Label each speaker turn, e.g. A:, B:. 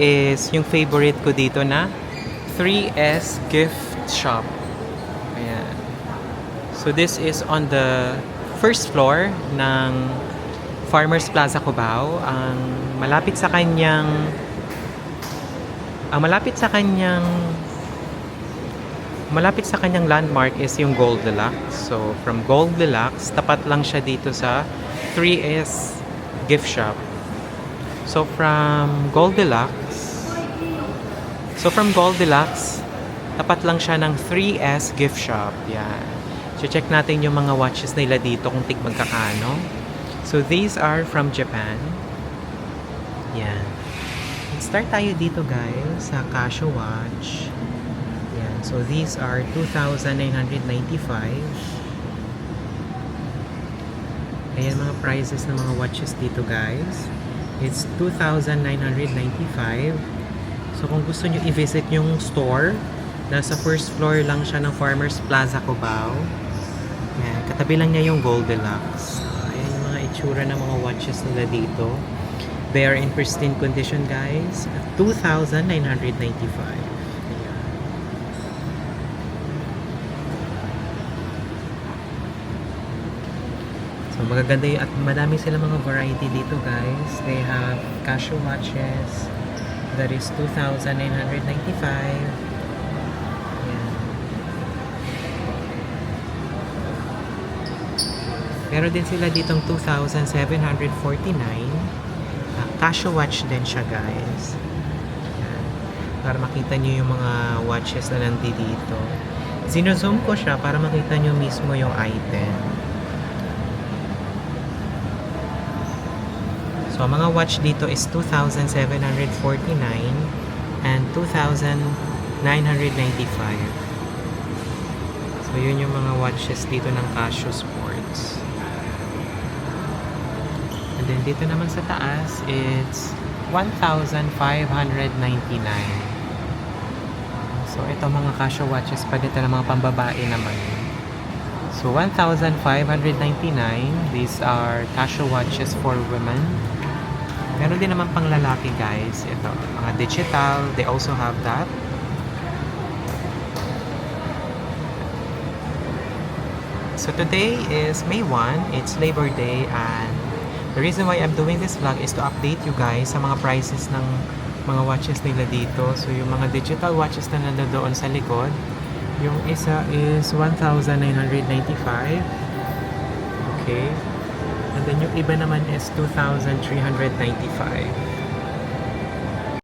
A: is yung favorite ko dito na 3S Gift Shop. Ayan. So this is on the first floor ng Farmers Plaza Cubao. Ang malapit sa kanyang landmark is yung Goldilocks. So from Goldilocks, tapat lang siya dito sa 3S Gift Shop. So from Goldilocks, tapat lang siya ng 3S Gift Shop. Yan. So check natin yung mga watches nila dito kung tig magkakano. So these are from Japan. Yan. Start tayo dito guys sa Casio watch. Yan. So these are 2,995. Ayan mga prices ng mga watches dito guys. It's 2,995. So kung gusto nyo i-visit yung store, nasa first floor lang siya ng Farmers Plaza Cubao. Yan, katabi lang niya yung Goldilocks. Ayan yung mga itsura ng mga watches nila dito. They are in pristine condition guys. 2,995. So magaganda yung at madami sila mga variety dito guys. They have Casio watches that is 2,995. Yan. Meron din sila ditong 2,749. Casio watch din siya guys. Yan. Para makita nyo yung mga watches na nandito. Zino-zoom ko siya para makita nyo mismo yung item. So, ang mga watch dito is 2,749 and 2,995. So, yun yung mga watches dito ng Casio Sports. And then, dito naman sa taas, it's 1,599. So, ito mga Casio watches pa dito ng mga pambabae naman. So, 1,599. These are Casio watches for women. Meron din naman pang lalaki guys. Ito, mga digital, they also have that. So today is May 1, it's Labor Day, and the reason why I'm doing this vlog is to update you guys sa mga prices ng mga watches nila dito. So yung mga digital watches na nandoon sa likod, yung isa is 1,995. Okay. And then yung iba naman is 2,395.